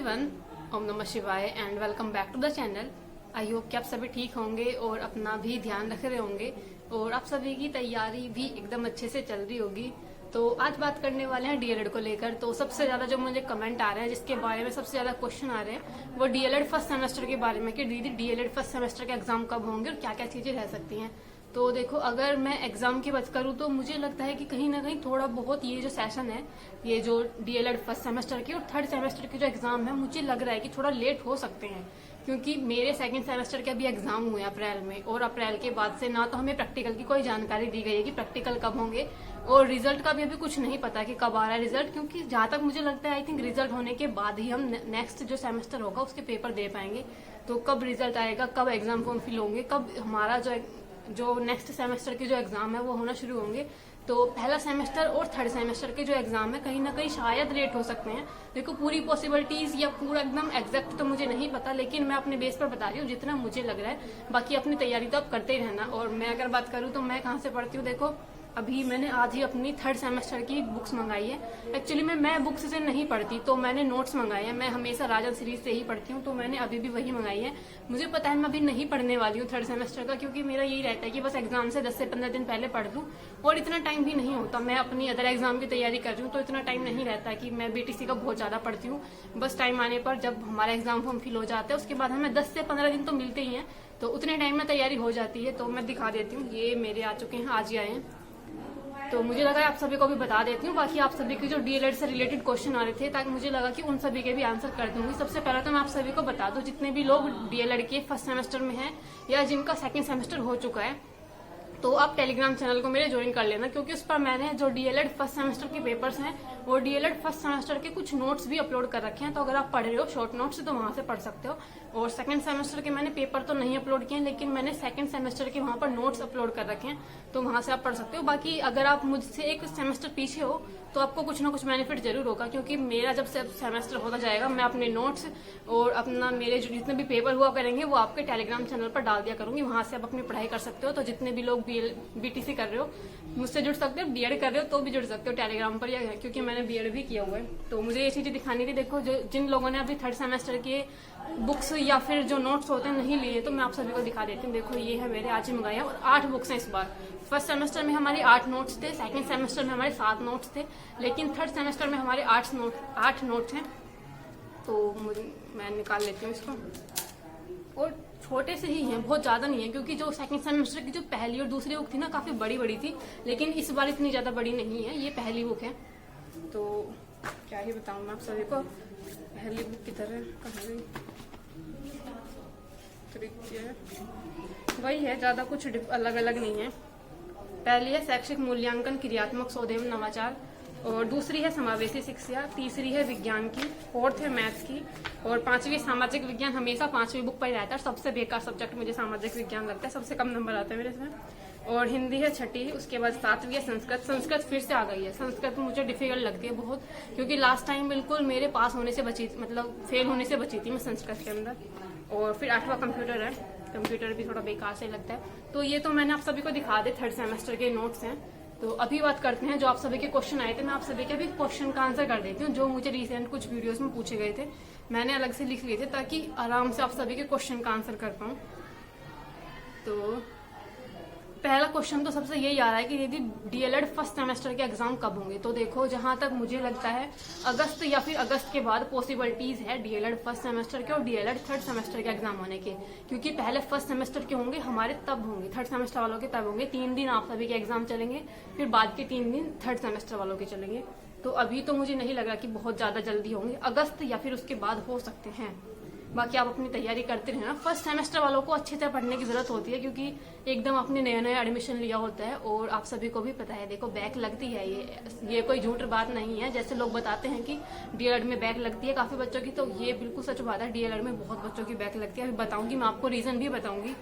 Everyone, ओम नमः शिवाय and welcome back to the channel. I hope कि आप सभी ठीक होंगे और अपना भी ध्यान रख रहे होंगे और आप सभी की तैयारी भी एकदम अच्छे से चल रही होगी। तो आज बात करने वाले हैं डीएलएड को लेकर। तो सबसे ज्यादा जो मुझे कमेंट आ रहे हैं, जिसके बारे में सबसे ज्यादा क्वेश्चन आ रहे हैं, वो डीएलएड फर्स्ट सेमेस्टर के बारे में कि दीदी डीएलएड फर्स्ट सेमेस्टर के एग्जाम कब होंगे और क्या क्या चीजें रह सकती हैं। तो देखो, अगर मैं एग्जाम की बात करूँ तो मुझे लगता है कि कहीं ना कहीं थोड़ा बहुत ये जो सेशन है, ये जो डीएलएड फर्स्ट सेमेस्टर की और थर्ड सेमेस्टर के जो एग्जाम है, मुझे लग रहा है कि थोड़ा लेट हो सकते हैं। क्योंकि मेरे सेकंड सेमेस्टर के अभी एग्जाम हुए अप्रैल में, और अप्रैल के बाद से ना तो हमें प्रैक्टिकल की कोई जानकारी दी गई है कि प्रैक्टिकल कब होंगे, और रिजल्ट का भी अभी कुछ नहीं पता कि कब आ रहा है रिजल्ट। क्योंकि जहां तक मुझे लगता है, आई थिंक रिजल्ट होने के बाद ही हम नेक्स्ट जो सेमेस्टर होगा उसके पेपर दे पाएंगे। तो कब रिजल्ट आएगा, कब एग्जाम फॉर्म फिल होंगे, कब हमारा जो नेक्स्ट सेमेस्टर के जो एग्जाम है वो होना शुरू होंगे, तो पहला सेमेस्टर और थर्ड सेमेस्टर के जो एग्जाम है कहीं ना कहीं शायद लेट हो सकते हैं। देखो, पूरी पॉसिबिलिटीज या पूरा एकदम एग्जैक्ट तो मुझे नहीं पता, लेकिन मैं अपने बेस पर बता रही हूँ जितना मुझे लग रहा है। बाकी अपनी तैयारी तो आप करते ही रहना। और मैं अगर बात करूँ तो मैं कहाँ से पढ़ती हूँ, देखो अभी मैंने आज ही अपनी थर्ड सेमेस्टर की बुक्स मंगाई है। एक्चुअली मैं बुक्स से नहीं पढ़ती, तो मैंने नोट्स मंगाए हैं। मैं हमेशा राजन सीरीज से ही पढ़ती हूँ, तो मैंने अभी भी वही मंगाई है। मुझे पता है मैं अभी नहीं पढ़ने वाली हूँ थर्ड सेमेस्टर का, क्योंकि मेरा यही रहता है कि बस एग्जाम से 10 से 15 दिन पहले पढ़ लूँ, और इतना टाइम भी नहीं होता। मैं अपनी अदर एग्जाम की तैयारी कर रही हूँ, तो इतना टाइम नहीं रहता कि मैं बीटीसी का बहुत ज्यादा पढ़ती हूँ। बस टाइम आने पर, जब हमारा एग्जाम फॉर्म फिल हो जाता है, उसके बाद हमें 10 से 15 दिन तो मिलते ही हैं, तो उतने टाइम में तैयारी हो जाती है। तो मैं दिखा देती हूँ, ये मेरे आ चुके हैं, आज ही आए हैं। तो मुझे लगा आप सभी को भी बता देती हूँ। बाकी आप सभी के जो डीएलएड से रिलेटेड क्वेश्चन आ रहे थे, ताकि मुझे लगा कि उन सभी के भी आंसर कर दूंगी। सबसे पहले तो मैं आप सभी को बता दूं, जितने भी लोग डीएलएड के फर्स्ट सेमेस्टर में हैं या जिनका सेकंड सेमेस्टर हो चुका है, तो आप टेलीग्राम चैनल को मेरे ज्वाइन कर लेना, क्योंकि उस पर मैंने जो डीएलएड फर्स्ट सेमेस्टर के पेपर्स हैं और डीएलएड फर्स्ट सेमेस्टर के कुछ नोट्स भी अपलोड कर रखे हैं। तो अगर आप पढ़ रहे हो शॉर्ट नोट्स, तो वहां से पढ़ सकते हो। और सेकंड सेमेस्टर के मैंने पेपर तो नहीं अपलोड किए, लेकिन मैंने सेकंड सेमेस्टर के वहां पर नोट्स अपलोड कर रखे हैं, तो वहां से आप पढ़ सकते हो। बाकी अगर आप मुझसे एक सेमेस्टर पीछे हो, तो आपको कुछ ना कुछ बेनिफिट जरूर होगा, क्योंकि मेरा जब सेमेस्टर होता जाएगा, मैं अपने नोट्स और अपना मेरे जो जितने भी पेपर हुआ करेंगे वो आपके टेलीग्राम चैनल पर डाल दिया करूंगी। वहां से आप अपनी पढ़ाई कर सकते हो। तो जितने भी लोग बीटीसी कर रहे हो, मुझसे जुड़ सकते हो। बीएड कर रहे हो तो भी जुड़ सकते हो टेलीग्राम पर, या क्योंकि मैंने बीएड भी किया हुआ है। तो मुझे ये चीजें दिखानी थी। देखो, जिन लोगों ने अभी थर्ड सेमेस्टर के बुक्स या फिर जो नोट्स होते हैं नहीं लिए, तो मैं आप सभी को दिखा देती हूँ। देखो, ये है मेरे आज ही मंगाया, और 8 बुक्स हैं इस बार। फर्स्ट सेमेस्टर में हमारे 8 नोट्स थे, सेकंड सेमेस्टर में हमारे 7 नोट्स थे, लेकिन थर्ड सेमेस्टर में हमारे 8 नोट्स हैं। तो मैं निकाल लेती हूँ इसको। और छोटे से ही हैं, बहुत ज्यादा नहीं है, क्योंकि जो सेकंड सेमेस्टर की जो पहली और दूसरी बुक थी ना, काफी बड़ी बड़ी थी, लेकिन इस बार इतनी ज्यादा बड़ी नहीं है। ये पहली बुक है, तो क्या ही बताऊं मैं आप सभी को। पहली बुक की तरह कहाँ गई, वही है, ज्यादा कुछ अलग अलग नहीं है। पहली है शैक्षिक मूल्यांकन क्रियात्मक शोध एवं नवाचार, और दूसरी है समावेशी शिक्षा, तीसरी है विज्ञान की, फोर्थ है मैथ्स की, और 5वीं सामाजिक विज्ञान। हमेशा 5वीं बुक पर ही रहता है। सबसे बेकार सब्जेक्ट मुझे सामाजिक विज्ञान लगता है, सबसे कम नंबर आते हैं मेरे इसमें। और हिंदी है 6ठी, उसके बाद 7वीं है संस्कृत। संस्कृत फिर से आ गई है। संस्कृत मुझे डिफिकल्ट लगती है बहुत, क्योंकि लास्ट टाइम बिल्कुल मेरे पास होने से बची, मतलब फेल होने से बची थी मैं संस्कृत के अंदर। और फिर 8वां कंप्यूटर है। कंप्यूटर भी थोड़ा बेकार से लगता है। तो ये तो मैंने आप सभी को दिखा दे, थर्ड सेमेस्टर के नोट्स हैं। तो अभी बात करते हैं जो आप सभी के क्वेश्चन आए थे। मैं आप सभी के भी क्वेश्चन का आंसर कर देती हूँ, जो मुझे रिसेंट कुछ वीडियोस में पूछे गए थे। मैंने अलग से लिख लिए थे, ताकि आराम से आप सभी के क्वेश्चन का आंसर कर पाऊँ। तो पहला क्वेश्चन तो सबसे यही आ रहा है कि यदि डीएलएड फर्स्ट सेमेस्टर के एग्जाम कब होंगे। तो देखो, जहां तक मुझे लगता है अगस्त या फिर अगस्त के बाद पॉसिबिलिटीज है डीएलएड फर्स्ट सेमेस्टर के और डीएलएड थर्ड सेमेस्टर के एग्जाम होने के। क्योंकि पहले फर्स्ट सेमेस्टर के होंगे हमारे, तब होंगे थर्ड सेमेस्टर वालों के, तब होंगे 3 दिन आप सभी के एग्जाम चलेंगे, फिर बाद के 3 दिन थर्ड सेमेस्टर वालों के चलेंगे। तो अभी तो मुझे नहीं लग रहा कि बहुत ज्यादा जल्दी होंगे, अगस्त या फिर उसके बाद हो सकते हैं। बाकी आप अपनी तैयारी करते रहना। फर्स्ट सेमेस्टर वालों को अच्छे से पढ़ने की जरूरत होती है, क्योंकि एकदम आपने नया एडमिशन लिया होता है, और आप सभी को भी पता है, देखो बैक लगती है। ये कोई झूठ बात नहीं है। जैसे लोग बताते हैं कि डीएलएड में बैक लगती है काफी बच्चों की, तो ये बिल्कुल सच बात है। डीएलएड में बहुत बच्चों की बैक लगती है। अभी बताऊंगी, मैं आपको रीजन भी बताऊंगी।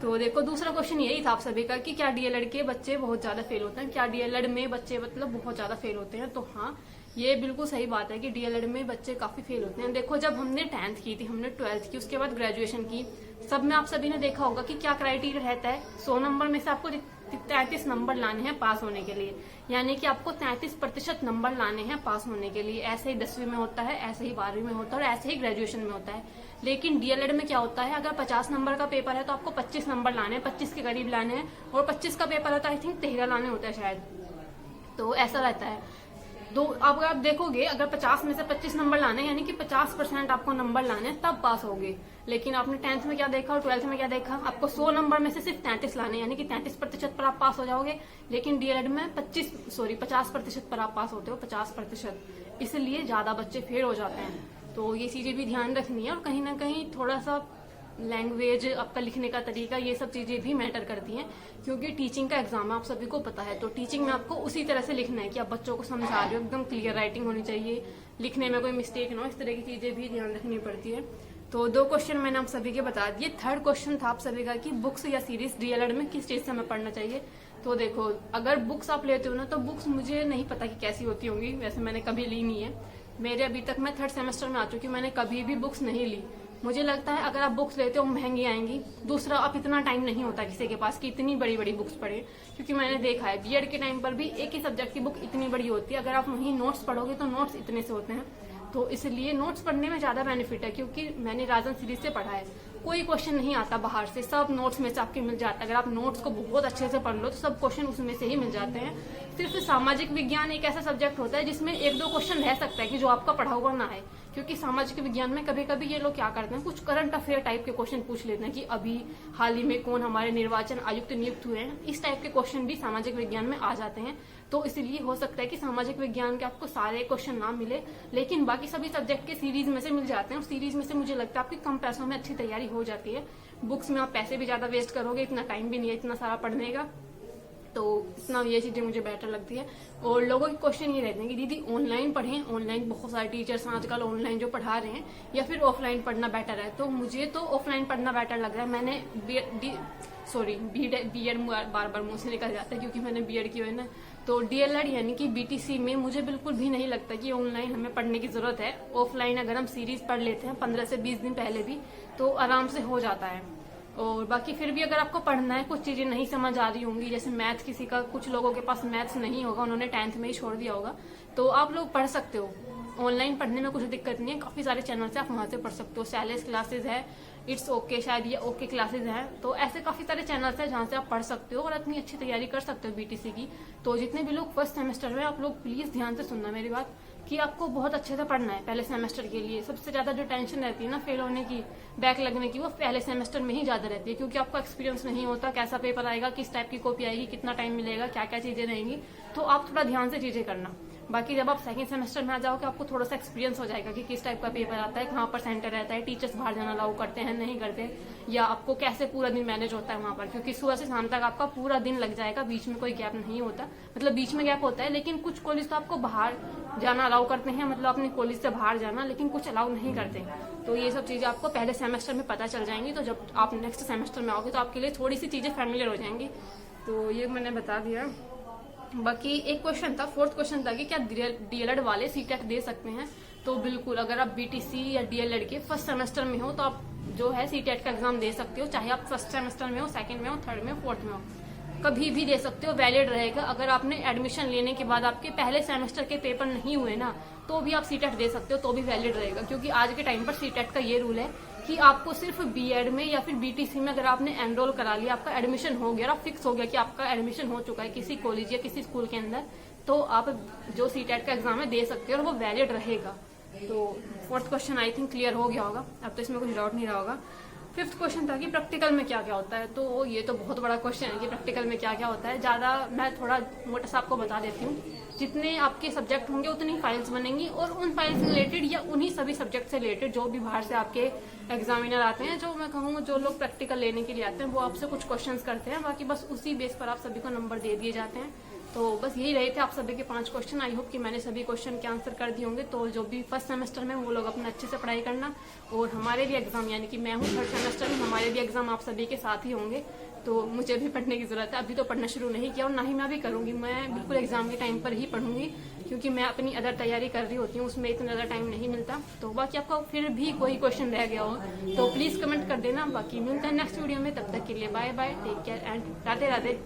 तो देखो, दूसरा क्वेश्चन यही था आप सभी का कि क्या डीएलएड के बच्चे बहुत ज्यादा फेल होते हैं, क्या डीएलएड में बच्चे मतलब बहुत ज्यादा फेल होते हैं। तो हाँ, ये बिल्कुल सही बात है कि डीएलएड में बच्चे काफी फेल होते हैं। देखो, जब हमने 10th की थी, हमने 12th की, उसके बाद ग्रेजुएशन की, सब में आप सभी ने देखा होगा कि क्या क्राइटेरिया रहता है। 100 नंबर में से आपको 33 नंबर लाने हैं पास होने के लिए, यानी कि आपको 33% नंबर लाने हैं पास होने के लिए। ऐसे ही 10वीं में होता है, ऐसे ही 12वीं में होता है और ऐसे ही ग्रेजुएशन में होता है। लेकिन डीएलएड में क्या होता है, अगर 50 नंबर का पेपर है तो आपको 25 नंबर लाने हैं, 25 के करीब लाने हैं, और 25 का पेपर होता है आई थिंक 13 लाने होते हैं शायद, तो ऐसा रहता है। दो अब आप देखोगे, अगर 50 में से 25 नंबर लाने यानी कि 50% आपको नंबर लाने तब पास होगे। लेकिन आपने 10th में क्या देखा और 12th में क्या देखा, आपको 100 नंबर में से सिर्फ 33 लाने, यानी कि 33% पर आप पास हो जाओगे। लेकिन डीएलएड में 50% पर आप पास होते हो, 50%, इसलिए ज्यादा बच्चे फेल हो जाते हैं। तो ये चीजें भी ध्यान रखनी है। और कहीं ना कहीं थोड़ा सा लैंग्वेज, आपका लिखने का तरीका, ये सब चीजें भी मैटर करती हैं, क्योंकि टीचिंग का एग्जाम है, आप सभी को पता है। तो टीचिंग में आपको उसी तरह से लिखना है कि आप बच्चों को समझा रहे हो, एकदम क्लियर राइटिंग होनी चाहिए, लिखने में कोई मिस्टेक ना हो, इस तरह की चीजें भी ध्यान रखनी पड़ती है। तो 2 क्वेश्चन मैंने आप सभी के बता दिए। 3rd क्वेश्चन था आप सभी का कि बुक्स या सीरीज डीएलएड में किस चीज से हमें पढ़ना चाहिए। तो देखो, अगर बुक्स आप लेते हो ना, तो बुक्स मुझे नहीं पता कि कैसी होती होंगी, वैसे मैंने कभी ली नहीं है। मेरे अभी तक मैं 3rd सेमेस्टर में आ चुकी हूँ, मैंने कभी भी बुक्स नहीं ली। मुझे लगता है अगर आप बुक्स लेते हो महंगी आएंगी। दूसरा, अब इतना टाइम नहीं होता किसी के पास कि इतनी बड़ी बड़ी बुक्स पढ़े, क्योंकि मैंने देखा है बीएड के टाइम पर भी एक ही सब्जेक्ट की बुक इतनी बड़ी होती है, अगर आप वहीं नोट्स पढ़ोगे तो नोट्स इतने से होते हैं। तो इसलिए नोट्स पढ़ने में ज्यादा बेनिफिट है, क्योंकि मैंने राजन सीरीज से पढ़ा है, कोई क्वेश्चन नहीं आता बाहर से, सब नोट्स में से आपके मिल जाता है। अगर आप नोट्स को बहुत अच्छे से पढ़ लो तो सब क्वेश्चन उसमें से ही मिल जाते हैं। सिर्फ सामाजिक विज्ञान एक ऐसा सब्जेक्ट होता है जिसमें 1-2 क्वेश्चन रह सकता है कि जो आपका पढ़ा हुआ ना है, क्योंकि सामाजिक विज्ञान में कभी कभी ये लोग क्या करते हैं, कुछ करंट अफेयर टाइप के क्वेश्चन पूछ लेते हैं कि अभी हाल ही में कौन हमारे निर्वाचन आयुक्त नियुक्त हुए हैं। इस टाइप के क्वेश्चन भी सामाजिक विज्ञान में आ जाते हैं। तो इसलिए हो सकता है कि सामाजिक विज्ञान के आपको सारे क्वेश्चन ना मिले, लेकिन बाकी सभी सब्जेक्ट के सीरीज में से मिल जाते हैं। और सीरीज में से मुझे लगता है आपकी कम पैसों में अच्छी तैयारी हो जाती है। बुक्स में आप पैसे भी ज्यादा वेस्ट करोगे, इतना टाइम भी नहीं है इतना सारा पढ़ने का, तो इतना ये चीजें मुझे बेटर लगती है। और लोगों के क्वेश्चन ये रहते हैं कि दीदी ऑनलाइन पढ़ें, ऑनलाइन बहुत सारे टीचर्स आजकल ऑनलाइन जो पढ़ा रहे हैं, या फिर ऑफलाइन पढ़ना बेटर है। तो मुझे तो ऑफलाइन पढ़ना बेटर लग रहा है। मैंने बीएड बार बार मुंह से निकल जाता है क्योंकि मैंने बीएड की हुई है ना। तो डीएलएड यानी कि बीटीसी में मुझे बिल्कुल भी नहीं लगता कि ऑनलाइन हमें पढ़ने की जरूरत है। ऑफलाइन अगर हम सीरीज पढ़ लेते हैं 15 से 20 दिन पहले भी, तो आराम से हो जाता है। और बाकी फिर भी अगर आपको पढ़ना है, कुछ चीजें नहीं समझ आ रही होंगी, जैसे मैथ, किसी का, कुछ लोगों के पास मैथ्स नहीं होगा, उन्होंने 10th में ही छोड़ दिया होगा, तो आप लोग पढ़ सकते हो। ऑनलाइन पढ़ने में कुछ दिक्कत नहीं है, काफी सारे चैनल से आप वहां से पढ़ सकते हो। सैलेस क्लासेस है, इट्स ओके शायद ये ओके क्लासेस है, तो ऐसे काफी सारे चैनल्स है जहां से आप पढ़ सकते हो और अपनी अच्छी तैयारी कर सकते हो बीटीसी की। तो जितने भी लोग 1st सेमेस्टर में, आप लोग प्लीज ध्यान से सुनना मेरी बात, कि आपको बहुत अच्छे से पढ़ना है पहले सेमेस्टर के लिए। सबसे ज्यादा जो टेंशन रहती है ना फेल होने की, बैक लगने की, वो पहले सेमेस्टर में ही ज्यादा रहती है, क्योंकि आपको एक्सपीरियंस नहीं होता कैसा पेपर आएगा, किस टाइप की कॉपी आएगी, कितना टाइम मिलेगा, क्या क्या चीजें रहेंगी। तो आप थोड़ा ध्यान से चीजें करना। बाकी जब आप 2nd सेमेस्टर में आ जाओगे, आपको थोड़ा सा एक्सपीरियंस हो जाएगा कि किस टाइप का पेपर आता है, कहाँ पर सेंटर रहता है, टीचर्स बाहर जाना अलाउ करते हैं नहीं करते, या आपको कैसे पूरा दिन मैनेज होता है वहां पर, क्योंकि सुबह से शाम तक आपका पूरा दिन लग जाएगा, बीच में कोई गैप नहीं होता। मतलब बीच में गैप होता है, लेकिन कुछ कॉलेज तो आपको बाहर जाना अलाउ करते हैं, मतलब अपने कॉलेज से बाहर जाना, लेकिन कुछ अलाउ नहीं करते। तो ये सब चीजें आपको पहले सेमेस्टर में पता चल जाएंगी, तो जब आप नेक्स्ट सेमेस्टर में आओगे तो आपके लिए थोड़ी सी चीजें फैमिलियर हो जाएंगी। तो ये मैंने बता दिया। बाकी एक क्वेश्चन था, 4th क्वेश्चन था कि क्या डीएलएड वाले सीटेट दे सकते हैं। तो बिल्कुल, अगर आप बीटीसी या डीएलएड के 1st सेमेस्टर में हो तो आप जो है सीटेट का एग्जाम दे सकते हो, चाहे आप 1st सेमेस्टर में हो, 2nd में हो, 3rd में हो, 4th में हो, कभी भी दे सकते हो, वैलिड रहेगा। अगर आपने एडमिशन लेने के बाद आपके पहले सेमेस्टर के पेपर नहीं हुए ना, तो भी आप सीटेट दे सकते हो, तो भी वैलिड रहेगा। क्योंकि आज के टाइम पर सीटेट का ये रूल है कि आपको सिर्फ बीएड में या फिर बीटीसी में अगर आपने एनरोल करा लिया, आपका एडमिशन हो गया और फिक्स हो गया कि आपका एडमिशन हो चुका है किसी कॉलेज या किसी स्कूल के अंदर, तो आप जो सीटेट का एग्जाम है दे सकते हो और वो वैलिड रहेगा। तो 4th question I think clear हो गया होगा, अब तो इसमें कुछ डाउट नहीं रहा होगा। 5th क्वेश्चन था कि प्रैक्टिकल में क्या क्या होता है। तो ये तो बहुत बड़ा क्वेश्चन है कि प्रैक्टिकल में क्या क्या होता है। ज्यादा मैं थोड़ा मोटा सा आपको बता देती हूँ। जितने आपके सब्जेक्ट होंगे उतनी फाइल्स बनेंगी, और उन फाइल्स से रिलेटेड या उन्हीं सभी सब्जेक्ट से रिलेटेड जो भी बाहर से आपके एग्जामिनर आते हैं, जो मैं कहूँगा जो लोग प्रैक्टिकल लेने के लिए आते हैं, वो आपसे कुछ क्वेश्चंस करते हैं, बाकी बस उसी बेस पर आप सभी को नंबर दे दिए जाते हैं। तो बस यही रहे थे आप सभी के 5 क्वेश्चन। आई होप कि मैंने सभी क्वेश्चन के आंसर कर दिए होंगे। तो जो भी 1st सेमेस्टर में वो लोग अपने अच्छे से पढ़ाई करना, और हमारे भी एग्जाम, यानी कि मैं हूँ 3rd सेमेस्टर में, हमारे भी एग्जाम आप सभी के साथ ही होंगे, तो मुझे भी पढ़ने की जरूरत है। अभी तो पढ़ना शुरू नहीं किया और ना ही मैं भी करूंगी, मैं बिल्कुल एग्जाम के टाइम पर ही पढ़ूंगी, क्योंकि मैं अपनी अदर तैयारी कर रही होती हूँ, उसमें इतना ज्यादा टाइम नहीं मिलता। तो बाकी आपका फिर भी कोई क्वेश्चन रह गया हो तो प्लीज कमेंट कर देना। बाकी मिलते हैं नेक्स्ट वीडियो में, तब तक के लिए bye bye, take care and Radhe Radhe.